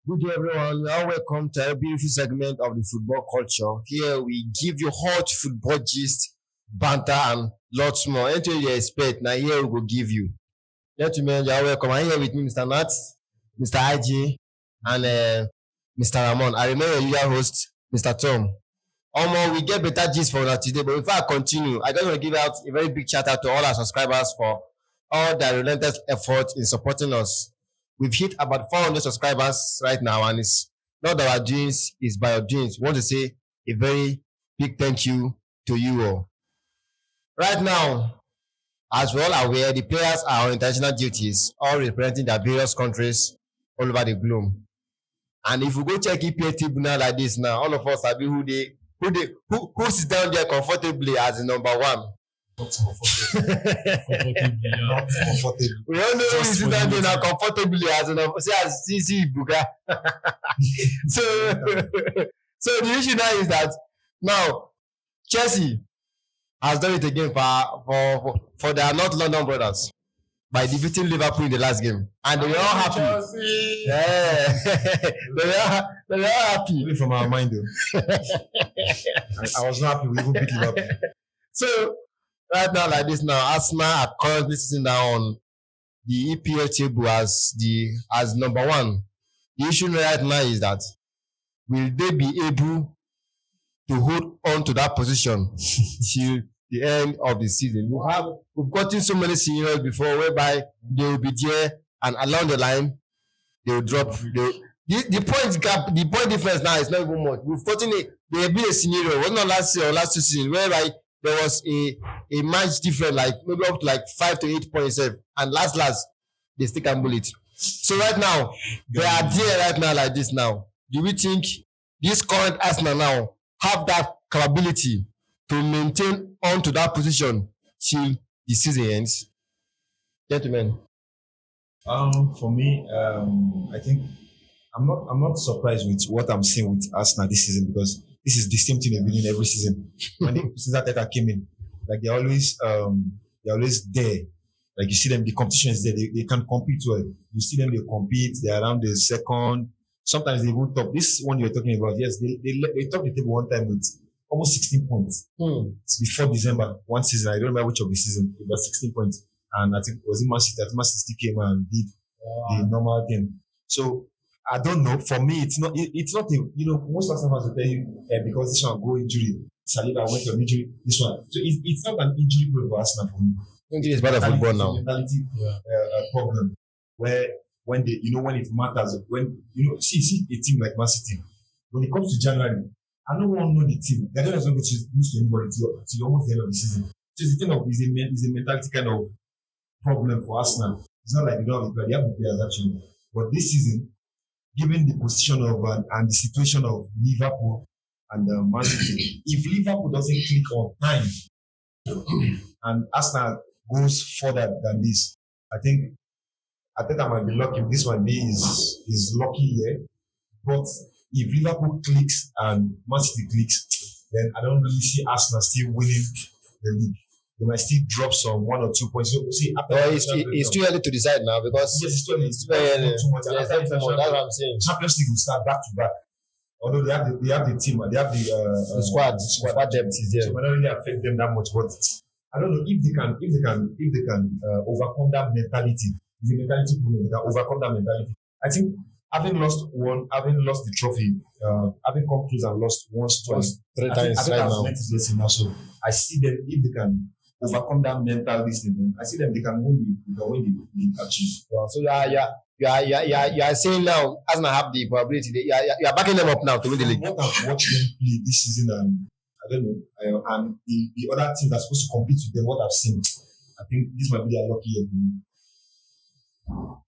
Good day, everyone. You are welcome to a beautiful segment of the football culture. Here we give you hot football gist, banter, and lots more. Anything you expect, now here we will give you. Gentlemen, you are welcome. I'm here with me, Mr. Nat, Mr. IG, and Mr. Ramon. I remember your usual host, Mr. Tom. We get better gist for that today, but before I continue, I just want to give out a very big shout out to all our subscribers for all their relentless effort in supporting us. We've hit about 400 subscribers right now, and it's not our doings, it's by your doings. We want to say a very big thank you to you all. Right now, as we're all aware, the players are on international duties, all representing their various countries all over the globe. And if we go check EPA tribunal like this now, all of us sabi who sits down there comfortably as the number one. Not comfortably, Not comfortable. We all know who sits down there now comfortably as the number. Say as CC Buga. so, so the issue now is that now Chelsea has done it again for their North London brothers by defeating Liverpool in the last game, and they were all happy. Chelsea. Yeah, they were all happy. Away from our mind, though. I was not happy we even beat Liverpool. So right now, like this now, Arsenal are currently sitting down on the EPL table as number one. The issue right now is that will they be able to hold on to that position till the end of the season? We've gotten so many scenarios before whereby they will be there and along the line they will drop. The point gap, the point difference now is not even much. We've gotten there have been a scenario, was not last year or last 2 seasons, whereby there was a match difference, like maybe up to like 5 to 8 points, and last they still can bullet. So right now they are there right now like this now. Do we think this current Arsenal now have that capability to maintain on to that position till the season ends? Gentlemen. For me, I think I'm not surprised with what I'm seeing with Arsenal this season, because this is the same thing they've been doing every season. Since Arteta came in, like they're always there. Like you see them, the competition is there. They can compete well. You see them, they compete. They're around the second. Sometimes they even top. This one you're talking about, yes, they top the table one time with almost 16 points. It's before December, one season. I don't remember which of the season. It was 16 points. And I think it was in Man City. I think Man City came and did the normal thing. So I don't know. For me, it's not. Most Arsenal fans will tell you because this one go injury. Saliba went on injury. This one. So it's not an injury problem for Arsenal for me. Injury is part of football now. Mentality problem where when when it matters, when see a team like Man City, when it comes to January, I don't want to know the team. They're not going to lose to anybody till almost the end of the season. So it's a thing of is a mentality kind of problem for Arsenal. It's not like they don't have the player, they have the players actually. But this season, given the position of and the situation of Liverpool and Man City, if Liverpool doesn't click on time and Arsenal goes further than this, I think Arteta might be lucky. This might be his lucky year. But if Liverpool clicks and Man City clicks, then I don't really see Arsenal still winning the league. They might still drop some 1 or 2 points. So, see, it's too early to decide now because yes, it's too early. It's too much. Yes, that's what I'm saying. Champions League will start back to back. Although they have the team, they have the squad depth is there. So it might not really affect them that much. But I don't know if they can overcome that mentality. It's a mentality problem. They can overcome that mentality. I think having lost the trophy, having come close and lost once, twice, 3 times right now. So I see them if they can overcome that mental thing. I see them they can win the actually. Wow. So you are saying now Arsenal have the probability. You are backing them up now to win the league. What I've watched them play this season, and I don't know, and the other teams that are supposed to compete with them, what I've seen, I think this might be their lucky year.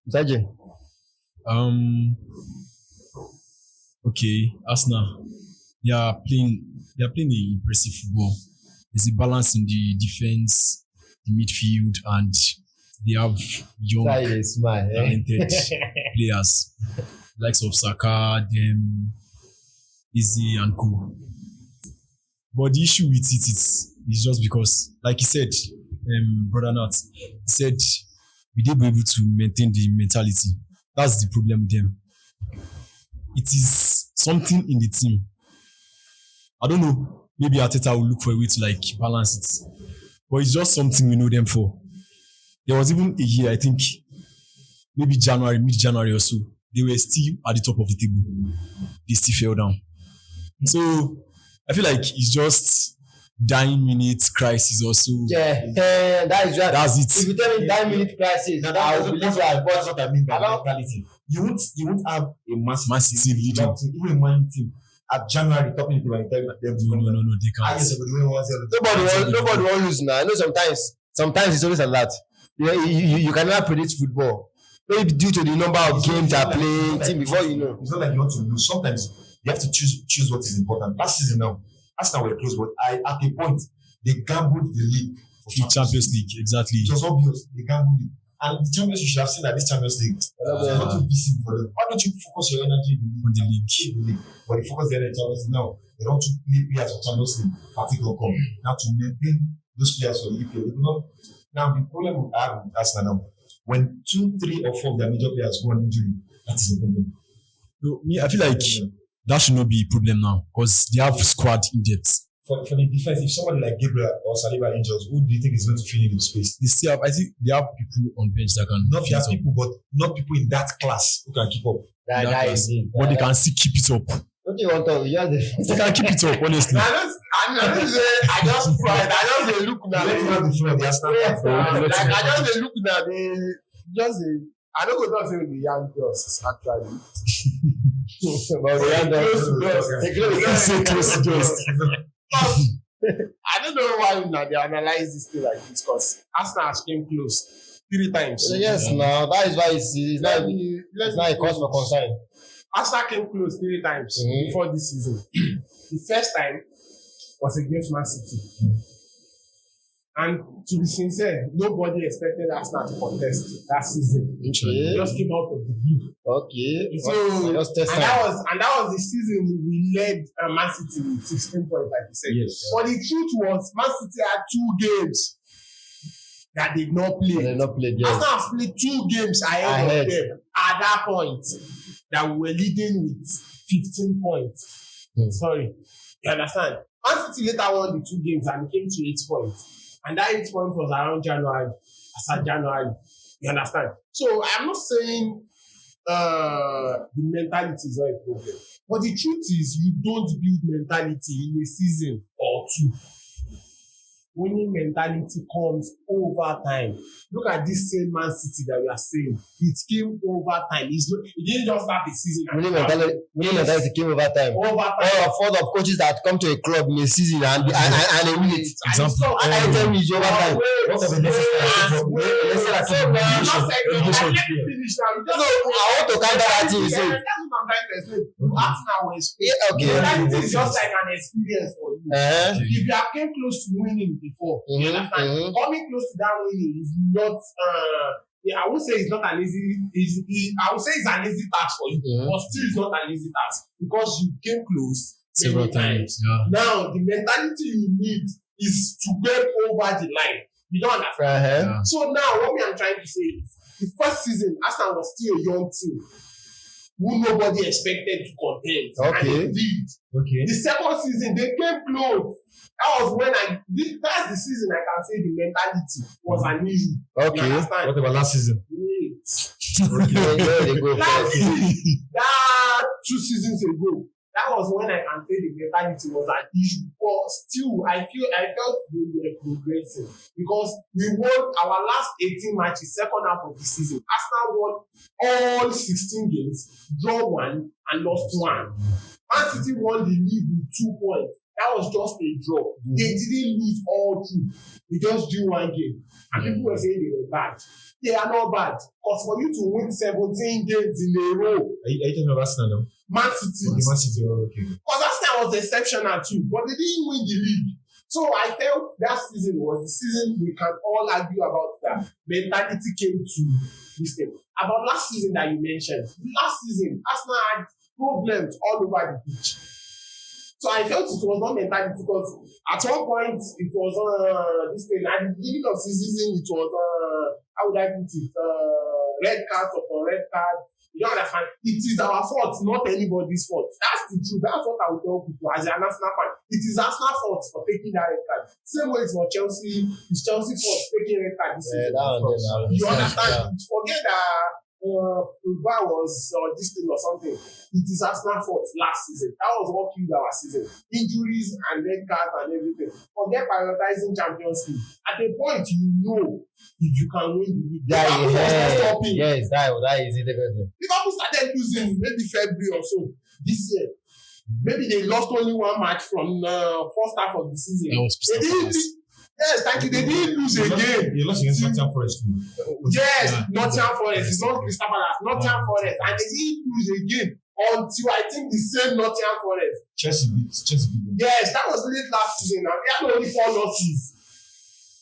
Sajin. Okay, Arsenal. They are playing a impressive football. There's a balance in the defense, the midfield, and they have young, talented players, likes of Saka, them, Izzy, and Co. But the issue with it is just because, like he said, Brother Nat, he said, we did be able to maintain the mentality. That's the problem with them. it is something in the team. I don't know. Maybe Arteta will look for a way to like balance it, but it's just something we know them for. There was even a year, I think, maybe January, mid-January or so. They were still at the top of the table. They still fell down. So I feel like it's just dying minutes crisis or so. Yeah, that is right. That's If it. you tell me 9 minute crisis, Now, I will that's believe that. that's what I mean by About- mentality. You won't have a Man City leading. even a Man team at January topping the team and tell them to No, they I can't. guess everybody wins 1-0. Nobody will lose now. I know sometimes it's always like that. You cannot predict football. Maybe due to the number of games that play, team before you know. It's not like you want to lose. Sometimes you have to choose what is important. Last season now, Arsenal were close, but at a point they gambled the league for The Champions League, exactly. It was obvious they gambled it. And the Champions League, you should have seen that this Champions League there's nothing visible for them. Why don't you focus your energy On the league. in the league? But they focus their energy on Champions League now. They don't play players for Champions League, particular come. Now to maintain those players for the EPL. They do not. Now the problem we have with Arsenal now, when 2, 3, or 4 of their major players go on injury, that is a problem. So, me, I feel like that should not be a problem now because they have squad in depth. For the defense, if somebody like Gabriel or Saliba injures, who do you think is going to fill in the space? They still have, I think they have people on bench that can Not fill their it up. people, but not people in that class who can keep up. That is it. But they can still keep it up. What do you want to? They can keep it up, honestly. I just cried. I just dey look now. Let's not the floor, they are standing. Like I just dey look now. I don't go talk say the young girls actually. But the young girls, So close to just. I don't know why now they analyze this thing like this because Arsenal has came close 3 times. yes, now that is why it's not a cause for concern. Arsenal came close 3 times Mhm. before this season. The first time was against Man City. And to be sincere, nobody expected Arsenal to contest that season. Okay. It just came out of the blue. Okay. So, Just test and time. that was the season we led Man City with 16 points, like you said. Yes. But the truth was, Man City had 2 games that did not play. They not played yet. Arsenal has played 2 games ahead of them at that point that we were leading with 15 points. Sorry. You understand? Man City later won the 2 games and came to 8 points. And that 8 points was around January. As at January. You understand? So I'm not saying the mentality is not a problem. But the truth is you don't build mentality in a season or 2. Winning mentality comes over time. Look at this same Man City that we are saying. It came over time. It didn't just start the season. Winning mentality came over time. Over time. All of coaches that come to a club in a season and they win it. Example. And I tell me it's over time. What of the next So I want to counter that thing you say. Yeah, okay. Mentality is just like an experience for you. If you have came close to winning before, you Mhm, understand? mhm. Coming close to that winning is not. I would say it's not an easy. I would say it's an easy task for you, Mhm. but still it's not an easy task because you came close Several times. Yeah. Now the mentality you need is to get over the line. You don't understand. Yeah. So now what I'm trying to say is the first season Arsenal was still a young team who nobody expected to contend. Okay. And they did. Okay. The second season they came close. That was when that's the season I can say the mentality was an issue. You Okay. understand? What about last season? Wait. Where they go Last first? season, that 2 seasons ago, that was when I can say the mentality was an issue. But still, I felt we were progressing because we won our last 18 matches, second half of the season. Arsenal won all 16 games, draw 1 and lost 1. Man City won the league with 2 points. That was just a draw. They didn't lose all 2. They just drew 1 game. And people were saying they were bad. They are not bad. Because for you to win 17 games in a row, Are you talking about Arsenal now? Man City. Okay, Man City, okay. Because Arsenal was exceptional too, but they didn't win the league. So I felt that season was the season we can all argue about that mentality came to this thing. About last season that you mentioned, last season Arsenal had problems all over the pitch. So I felt it was not mentality because at one point it was this thing at the beginning of the season it was how would I put it red card upon red card. You don't understand? It is our fault, not anybody's fault. That's the truth. That's what I will tell people as an Arsenal fan. It is Arsenal fault for taking that red card. Same way it's for Chelsea. It's Chelsea fault taking red card this season. You understand? Forget that VAR was this thing or something. It is Arsenal fault last season. That was what killed our season. Injuries and red cards and everything. Forget prioritizing Champions League. At a point, you know if you can win the league. Yes, that is it. Liverpool started losing maybe February or so this year. Maybe they lost only one match from first half of the season. That was They didn't. Yes, thank you. They didn't lose again. They lost against Nottingham Forest. Yes, Nottingham Forest. It's not Crystal Palace. Nottingham Forest, and they didn't lose again until I think the same Nottingham Forest. Chelsea beat them. Yes, that was late last season. Now they had only 4 losses.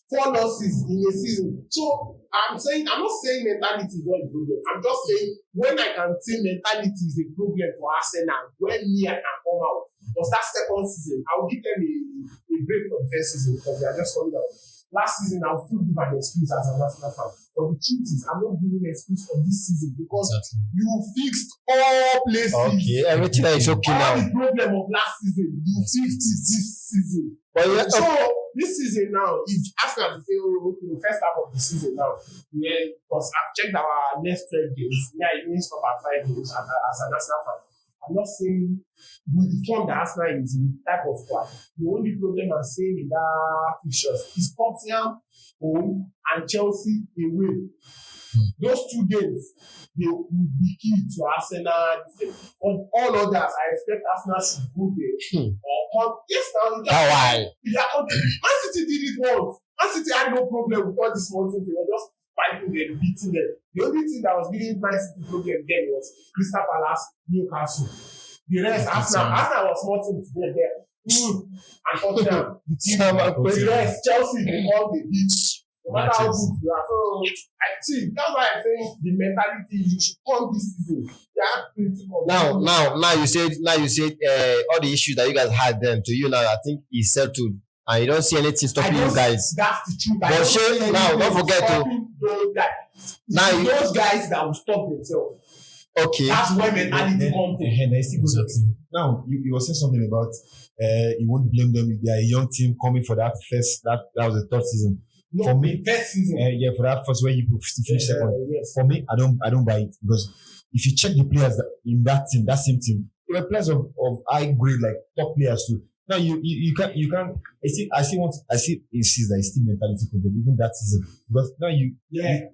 4 losses in a season. So I'm not saying mentality is not a problem. I'm just saying when I can say mentality is a problem for Arsenal, when I can come out. Because that second season, I will give them a break for the first season because they are just coming out. Last season, I will still give an excuse as an Arsenal fan. But the truth is, I'm not giving an excuse for this season because you fixed all places. Okay, everything is okay all now. the problem of last season, you fixed it this season. But yeah, So this season now, if Arsenal say, okay, first half of the season now, because I've checked our next 12 games, it means for about 5 games as an Arsenal fan. I'm not saying with the form that Arsenal is with type of squad. The only problem I'm saying in that fixtures is Tottenham home and Chelsea away. Those 2 games, they will be key to Arsenal. But all others, I expect Arsenal should go there. Or come. Yes, now. Man City did it once. Man City had no problem with all this nonsense. They were just fighting them, beating them. The only thing that was giving Man City problem then was Crystal Palace, Newcastle. The rest, Arsenal was small team to get there. And Tottenham, the rest, Chelsea, they all the beach. No matter how good you are. So I think that's why I'm saying the mentality you should come this season. Now you said all the issues that you guys had then to you now I think is settled and you don't see anything stopping you guys. That's the truth. But now don't forget to those guys. Those guys that will stop themselves. Okay. That's where mentality comes in. Now you were saying something about you won't blame them if they are a young team coming for that first that was the third season. No, for me, first season. For that first where you finish second. Yes. For me, I don't buy it because if you check the players in that team, that same team, they were players of high grade, like top players too. Now you can't. I see insists that it's still mentality problem even that season because now you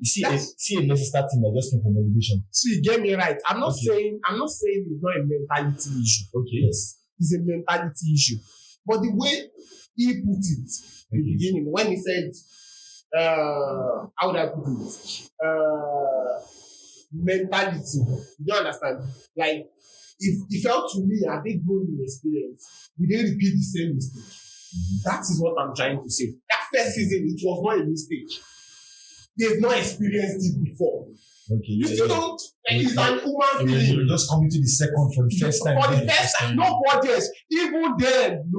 see a Leicester team that just came from relegation. See, get me right. I'm not saying it's not a mentality issue. Okay. Yes, it's a mentality issue. But the way he put it in the beginning when he said, how would I put it? Mentality. You don't understand? Like, if it felt to me, I did grow in experience. We didn't repeat the same mistake. That is what I'm trying to say. That first season, it was not a mistake. They've not experienced it before. Okay. You still don't. It's an human feeling. You're just coming to the second for the first time. For the first time, nobody else, even then,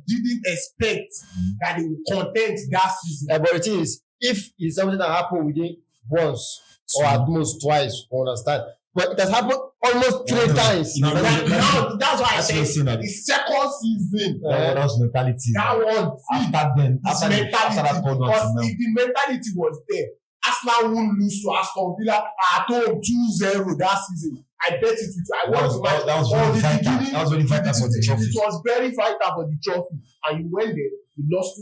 didn't expect that they would contend that season. But the thing is, if it's something that happened within once or at most twice, you understand? But it has happened almost 3 times. Now, that's why I said the second season. That was mentality. That one. After that, because if the mentality was there, Arsenal won't lose to Aston Villa at home 2-0 that season. I bet it. That was very vital. That was very vital for the trophy. It was very vital for the trophy. And you went there, you lost to,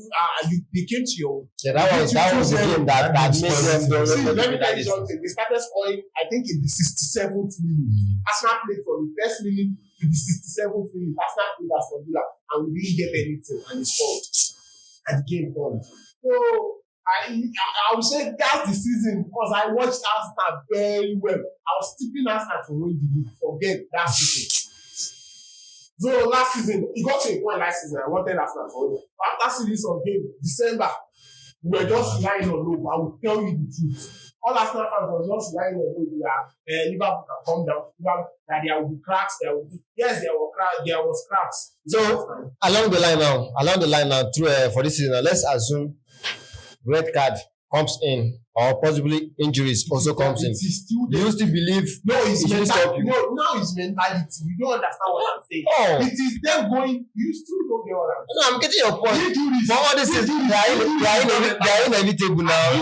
they came to your. Yeah, that was the game that made them. See, let me tell you something. They started scoring, I think, in the 67th minute. Arsenal played from the first minute to the 67th minute. Arsenal played Aston Villa, and we didn't get anything, and it scored. And the game won. So, I would say that's the season because I watched Arsenal very well. I was tipping Arsenal to win the league. Forget that season. So last season, it got to a point last season. I wanted Arsenal to win. After series of games, December, we were just relying on hope. I will tell you the truth. All Arsenal fans were just relying on hope that Liverpool can come down. That there will be cracks. There was cracks. So along the line now, through for this season, let's assume red card comes in, or possibly injuries also comes in, It is still do you still believe no, it's it shouldn't stop mentality. you? No, now it's mentality. You don't understand what I'm saying. Oh. It is them going. You still don't get what I'm saying. No, I'm getting your point. Injuries. But all this is they are inevitable now.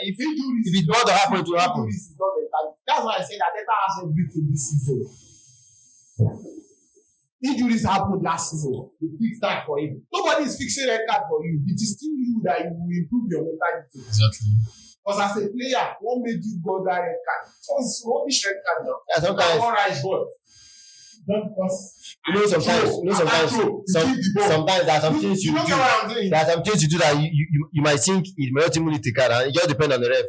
If it's bound to happen, it will happen. Injuries is not mentality. That's why I say that Arteta has everything this season. Injuries happened last season. They fixed that for him. Nobody is fixing red card for you. It is still you that you will improve your mentality. Exactly. Because as a player, what made you go that red card? It was rubbish red card now. Yeah, sometimes. All right, but not because sometimes there are some things you don't do. get what I'm saying. There are some things you do that you might think it may not even take card, and it just depends on the ref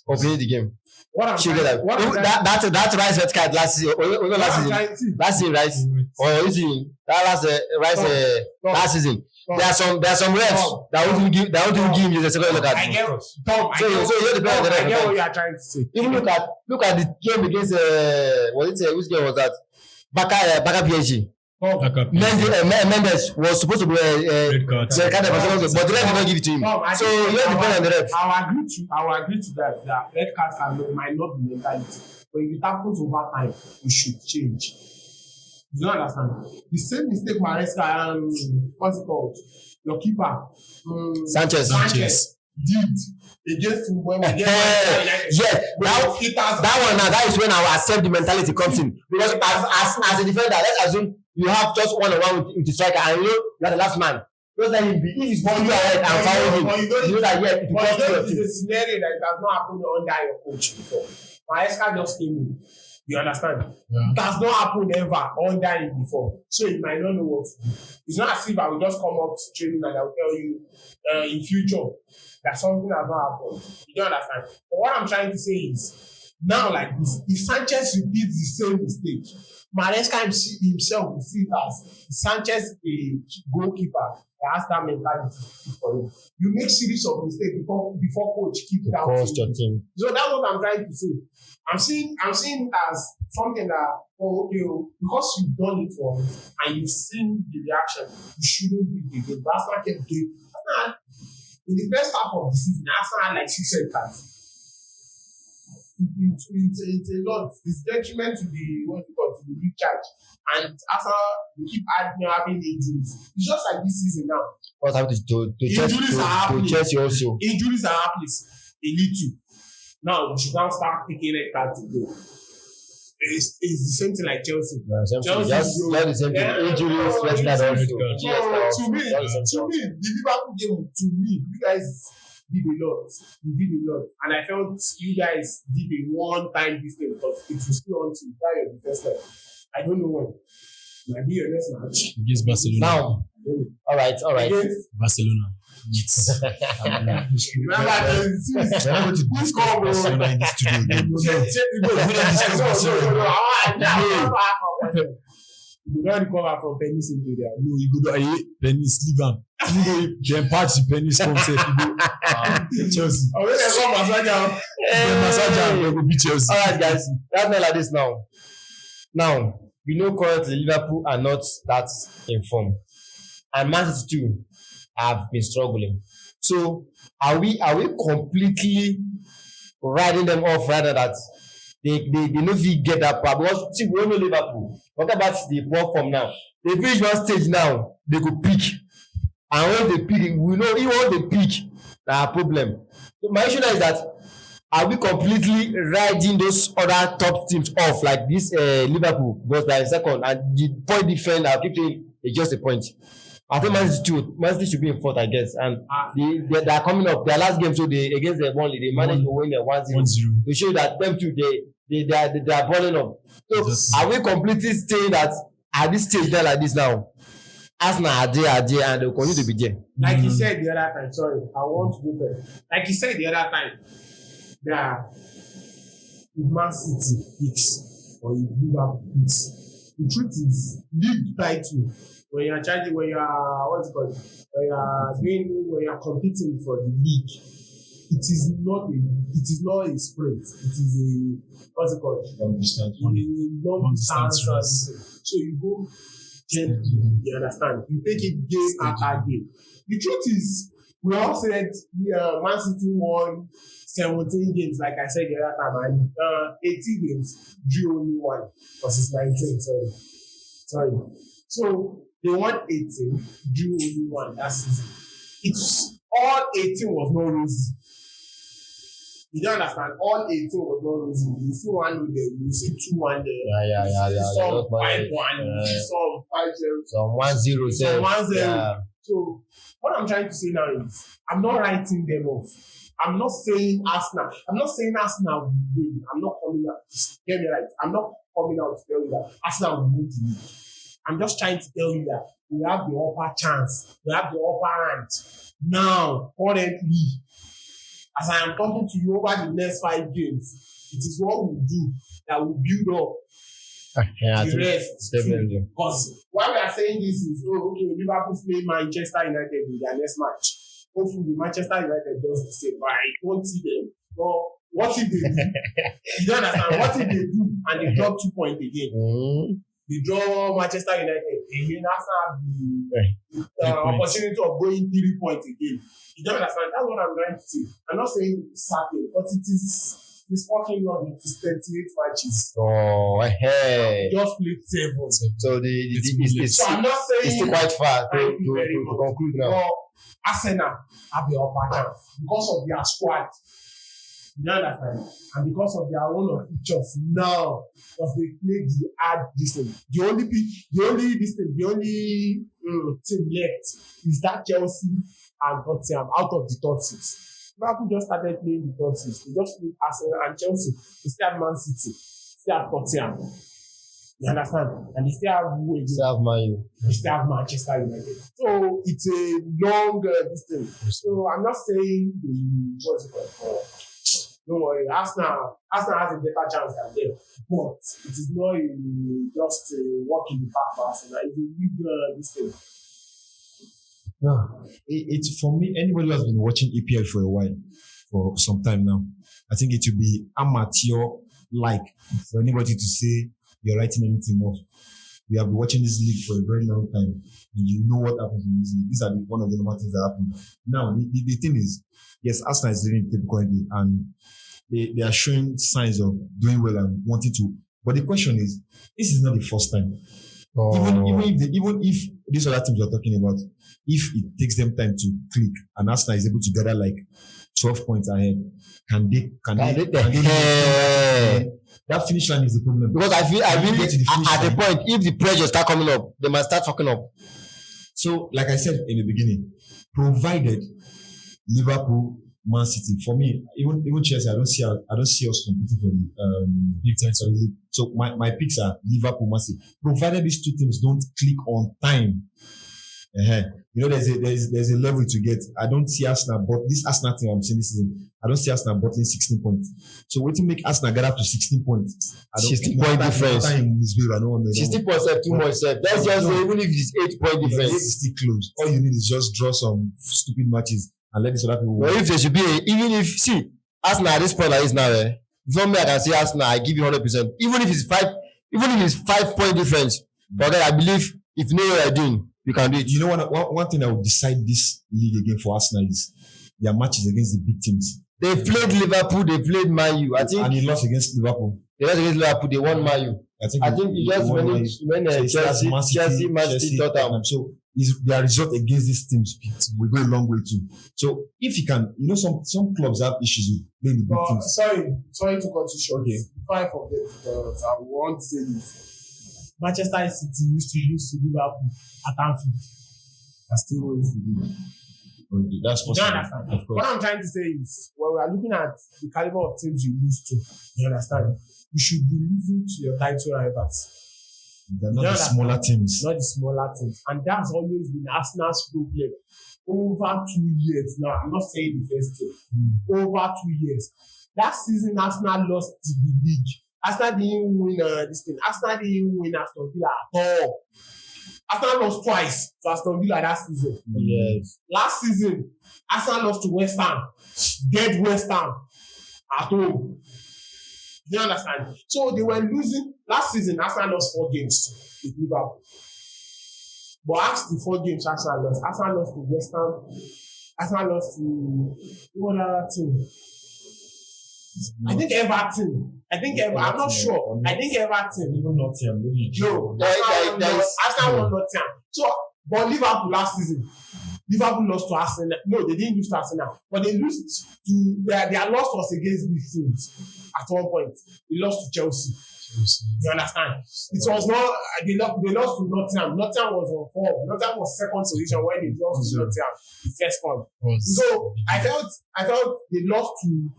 for playing the game. What I'm That rice red card last season, last season, right? Or is it that last season? There are some refs that won't give him the second card. I get what you are trying to say. Even look at the game against which game was that? Baka PSG. Mendes was supposed to be red card. but the ref did not give it to him. So you have to depend on the ref. I will agree to that. That red cards might not be mentality, but if it happens over time, you should change. You don't understand? The same mistake Maresca and what's it called? Your keeper, Sanchez did against when we that one now, that is when our accept the mentality comes in, because as a defender, let's assume you have just one-on-one with the striker, and you are the last man. Just let him be. If he's going ahead and foul him, you know that it will cost you. It's a scenario that has not happened under your coach before. Maresca just came in. You understand? Yeah. It has not happened ever under him before. So you might not know what to do. It's not as if I will just come up to training and I will tell you in future that something has not happened. You don't understand? But what I'm trying to say is, now like this, if Sanchez repeats the same mistake, Maresca himself will see it as Sanchez a goalkeeper that has that mentality for him. You make series of mistakes before coach keep down. So that's what I'm trying to say. I'm seeing as something that because you've done it once and you've seen the reaction, you shouldn't do it again. That's not kept doing. In the first half of the season, Arsenal had like 6 red cards. It's a lot. It's detriment to the league charge. And Arsenal, we keep having injuries. It's just like this season now. What's happening to Chelsea also? Injuries are happening a little. Now we should now start taking red cards again. It's the same thing like Chelsea. Chelsea just the same thing. Injuries, red card also. To me, the Liverpool game, you guys did a lot. You did a lot. And I felt you guys did a one-time mistake, but it was still on to die the first time. I don't know when. Might be your next match. Against Barcelona. Now, all right. Barcelona. Remember, this call, bro. You don't recover from Penny's into there. No, you go to Penny's leave am. You go then patch the Penny's come say you go Chelsea. Oh, when they come Masaja. Masaja we go beat Chelsea. All right, guys. That's not like this now. Now, we know currently Liverpool are not that in form, and Man City too have been struggling. So, are we completely riding them off rather that they know if you get that part? Because see, we all know Liverpool. What about the poor form now? They reach one stage now, they could peak. And when they peak, we know even when they peak, that's a problem. So my issue now is that are we completely riding those other top teams off like this Liverpool because they are second and the point difference I'll keep saying it's just a point. I think Man City should be in fourth, I guess, and they are coming up their last game, so they against the Burnley they managed to win 1-0 to show that them too they are balling up. So are we completely saying that at this stage there like this now? Arsenal are there and they'll continue to be there. Like you said the other time, sorry, I want to go there. Like you said the other time, that Man City picks or Liverpool picks. The truth is, league title when you are charging, when you are competing for the league, it is not a sprint. It is a what's it called? Long distance. So you go gently. You understand? You take it game after game. The truth is, we all said Man City won 17 games, like I said the other time, and 18 games, drew only one versus 19. Sorry. So they won 18, drew only one that season. It's all 18 was not rosy. You don't understand? All 18 was not rosy. You see 1-0 there, you see 2-1 there. Yeah. You see some 5-1, you see some 5-0. Some 1-0. Some 1-0. Yeah. So what I'm trying to say now is I'm not writing them off. I'm not saying Arsenal will win. I'm not coming out. Get me right. I'm not coming out to tell you that Arsenal will win the league. I'm just trying to tell you that we have the upper chance. We have the upper hand. Now, currently, as I am talking to you over the next 5 games, it is what we do that will build up the rest. Definitely. Because why we are saying this is, Liverpool play Manchester United in their next match. Hopefully, Manchester United does the same, but I don't see them. But what if they do? You don't understand? What if they do and they drop 2 points again? They draw Manchester United again. Arsenal have the opportunity of going 3 points again. You don't understand? That's what I'm trying to say. I'm not saying it's certain, but it's working on. It's 38 matches. Oh, hey. Just played 7. So So I'm not saying it's still quite far Thank to you very much. conclude now. But Arsenal have the upper chance because of their squad. You understand? And because of their own features now, because they play the hard distance. The only team left is that Chelsea and Tottenham out of the top 6. Liverpool just started playing the top 6. They just played Arsenal and Chelsea. They still have Man City. Still have Tottenham. You understand? And they still have who again? Still have Man U. They still have Manchester United. So it's a long distance. So I'm not saying what's it called? Don't worry, Arsenal has a better chance than them. But it is not just a walk in the park for Arsenal. It's a big distance. No, it's for me. Anybody who has been watching EPL for a while, for some time now, I think it would be amateur-like for anybody to say you're writing anything off. We have been watching this league for a very long time, and you know what happens in this league. These are one of the normal things that happen. Now, the thing is, yes, Arsenal is living the currently, and they are showing signs of doing well and wanting to. But the question is, this is not the first time. Even if these other teams we're talking about, if it takes them time to click and Arsenal is able to gather like 12 points ahead, can they that finish line is the problem. Because I feel at the point, if the pressure start coming up, they might start fucking up. So, like I said in the beginning, provided Liverpool, Man City, for me, even Chelsea, I don't see us competing for the big times of the league. So my picks are Liverpool, Man City. Provided these two teams don't click on time. You know, there's a level to get. I don't see Arsenal, but this Arsenal team I'm saying this season, I don't see Arsenal bottling 16 points. So what to make Arsenal get up to 16 points? 16 point difference. 16 points are too much. That's just even if it's 8 point difference. It's still close. All you need is just draw some stupid matches and let these other people win. But if there should be Arsenal at this point like this now, from me I can say Arsenal, I give you 100%. Even if it's 5 point difference, but then I believe if you know what you're doing, you can do it. You know one thing that will decide this league again for Arsenal is their matches against the big teams. They played Liverpool, they played Man U. And he lost against Liverpool. They lost against Liverpool, they won Man U. I think he just when Chelsea, Man City, Tottenham. So their result against these teams will go a long way too. So if you can, you know, some clubs have issues with playing the big teams. Sorry to cut you short. Okay. Before I forget, I want to say this. Manchester City used to lose to Liverpool at Anfield. That's still always the league. That's possible. Of course. What I'm trying to say is, when we are looking at the caliber of teams you lose to, you understand? You should be losing to your title rivals. They're not the smaller teams. Not the smaller teams. And that's always been Arsenal's problem. Over 2 years now, I'm not saying the first year. Over 2 years. That season, Arsenal lost the league. Arsenal didn't win this thing. Arsenal didn't win Aston Villa at all. Arsenal lost twice to Aston Villa that season. Yes. Last season, Arsenal lost to West Ham. Dead West Ham at home. You understand? So they were losing. Last season, Arsenal lost 4 games with Liverpool. But after the 4 games Arsenal lost to West Ham, Arsenal lost to what other team? I think Everton. I'm not sure. I think Everton. Even Nottingham, maybe. No, There is- Arsenal won Nottingham. So, but Liverpool last season, Liverpool lost to Arsenal. No, they didn't lose to Arsenal, but they lost to their loss was against big teams at one point. They lost to Chelsea. You understand? It was not they lost to Nottingham. Nottingham was on form. Nottingham was second position when they lost to Nottingham the first one. So I felt they lost to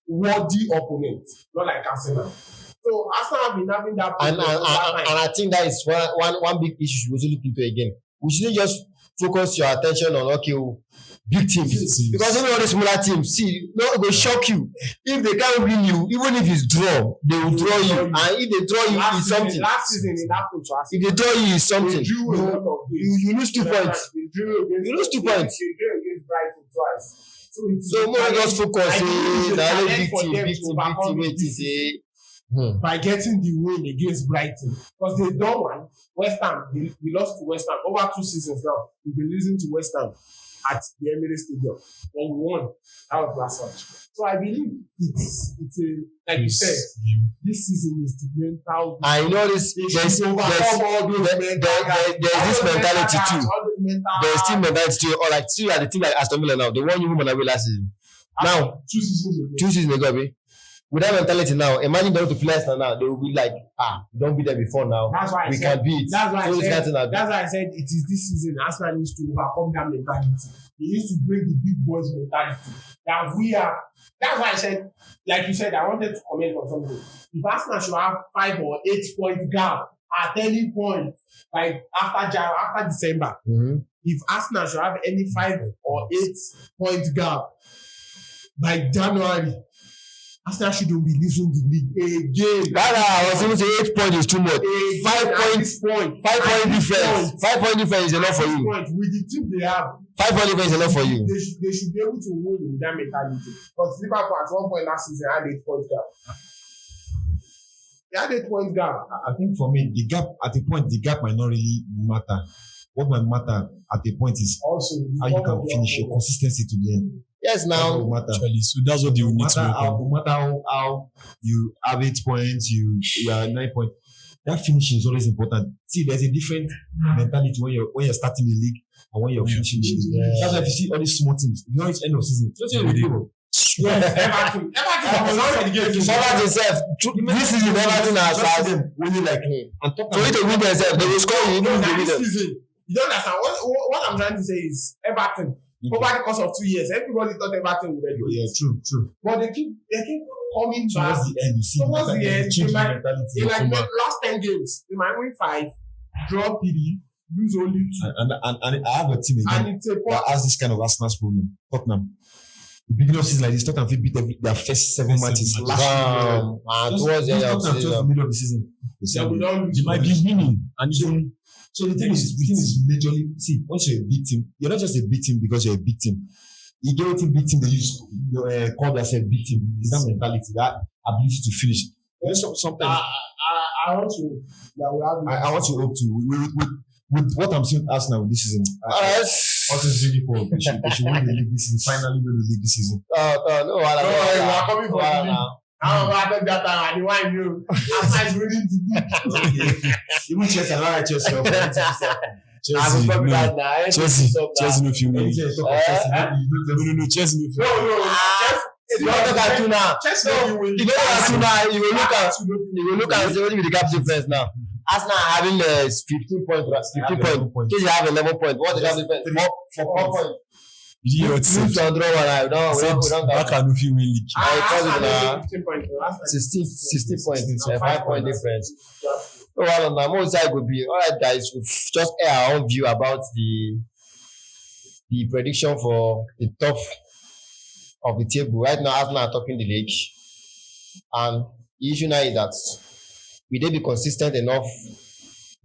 worthy opponents, not like Arsenal. So Arsenal have been having that And problem over time. I think that is one big issue we also look into again. We shouldn't just focus your attention on big teams, because even all the smaller teams, see, no, it will shock you if they can't win you. Even if it's draw, they will draw you, and if they draw you, it's something. Last season it happened to Arsenal. If they draw you, it's something. They drew a lot of games. You lose 2 points. They drew against. You lose 2 points. They drew against Brighton twice. So more just focus. I Big for team, them big to team, overcome big team. this Say, by getting the win against Brighton, because they done one. West Ham, we lost to West Ham over 2 seasons now. We've been losing to West Ham at the Emirates Stadium, but we won. That was last match. So I believe it's a, like you said, this season is the mental. I know this. There's this mentality too. There's still mentality too. Or like, see, at the team like Aston Villa now, they won you away last season. Now, 2 seasons ago. 2 seasons ago, babe. With that mentality now, imagine them to players now, they will be like, we don't beat them before now. That's why we can beat. That's why That's I said it is this season Arsenal needs to overcome that mentality. They used to bring the big boys mentality. That we are. That's why I said, like you said, I wanted to comment on something. If Arsenal should have 5 or 8 point gap at any point, like after December, if Arsenal should have any 5 or 8 point gap by January, Arsenal shouldn't be losing the league again. I was even saying 8 points is too much. 5 points, 5 point difference. 5 point difference is enough for you. With the team they have, 5 point difference is enough for you. They should be able to win with that mentality. Because Liverpool at one point last season had 8 point gap. They had 8 point gap. I think for me, the gap at a point, the gap might not really matter. What might matter at a point is Also, how you can finish your consistency to the end. Yes, now. No matter. Actually, so that's what they will No need to matter work on. no matter how you have 8 points, you are 9 points. That finishing is always important. See, there's a different mentality when you're starting the league and when you're finishing the season. That's why if you see all these small teams, you know it's end of season. Just say you Yes, Everton was already getting Everton itself, this season Everton has winning like him. And talk for you to win themselves, they will score you, even if Now you win this them. season, you don't understand. What I'm trying to say is Everton. Over the course of 2 years, everybody thought Everton would do Yeah, it. true. But they keep coming back. Towards the end, you see, Towards the end, change they might- mentality. In like the last 10 games, they might win 5, draw 3, lose only 2. And I have a team again And it's a that has this kind of Arsenal's problem. Tottenham. The beginning of season like this, Tottenham beat their first 7 matches matches. last year. And towards the end of the Tottenham just the season. middle of the season. So we don't lose. They might be winning, and you don't. So the thing is majorly, see, once you're a big team, you're not just a big team because you're a big team. You get what big team they use, call themselves big team. It's that mentality, that ability to finish. You know, sometimes I want to that we have. I want to hope to with what I'm seeing Arsenal this season. What is really cool? They should win the league this season. Finally win the league this season. No, we are coming for the league. I don't that time. I didn't want you. Arsenal is winning the league. Even Chelsea, I like Chelsea. Chelsea, no. Chelsea, no few minutes. No, Chelsea, no few. No. You don't look at two now. Chelsea will win. You don't look at two now. You will look and say what will be the gap difference now. Arsenal having 15 points. 15 points. Chelsea have 11 points. What is the gap difference? 4 points. Did you hear what he said? Lose and draw one. We don't Barca no fit win league. Arsenal 15 points. 16 points. 5 point difference. So now most side would be alright, guys. We've just air our own view about the prediction for the top of the table. Right now, Arsenal are topping the league, and the issue now is that will they be consistent enough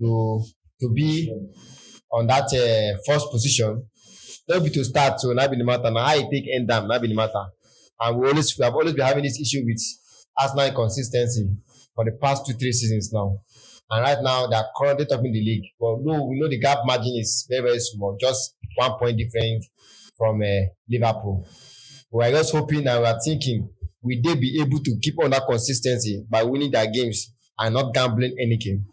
to be on that first position? Not be to start, so not be the matter. Now I take end down, not be the matter. And we have always been having this issue with Arsenal inconsistency for the past 2-3 seasons now. And right now they are currently topping the league. But no, we know the gap margin is very, very small. Just 1 point difference from Liverpool. We are just hoping and we are thinking, will they be able to keep on that consistency by winning their games and not gambling any game?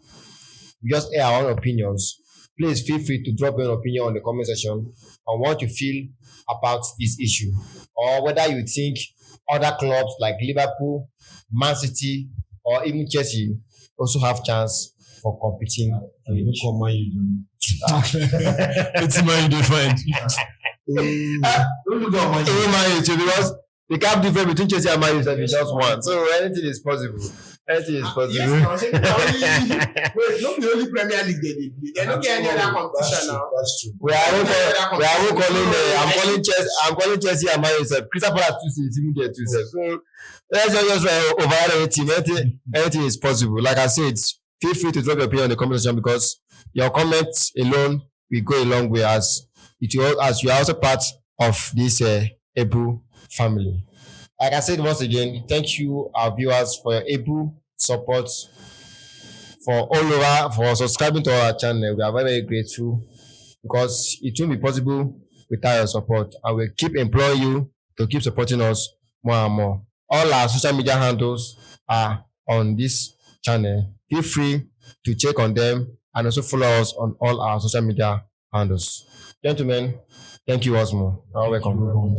We just air our own opinions. Please feel free to drop your opinion on the comment section on what you feel about this issue, or whether you think other clubs like Liverpool, Man City, or even Chelsea also have chance for competing. You don't come man, you don't. It's my different. Don't look at man. Even Man U too, because the cap difference between Chelsea and Man U is just one. So anything is possible. Anything is possible. Yes, now, say the only, wait, not the only Premier League they did. They don't get any other competition now. That's true. We are all calling. I'm calling Chelsea and Man U. Crystal Palace too is even there too. So let's just override anything. Anything is possible. Like I said, feel free to drop your opinion in the comment section, because your comments alone will go a long way, as you are also part of this able family. Like I said once again, thank you, our viewers, for your able support, for all over, for subscribing to our channel. We are very, very grateful, because it won't be possible without your support, and we'll keep imploring you to keep supporting us more and more. All our social media handles are on this channel. Feel free to check on them and also follow us on all our social media handles. Gentlemen, thank you once more. You're welcome.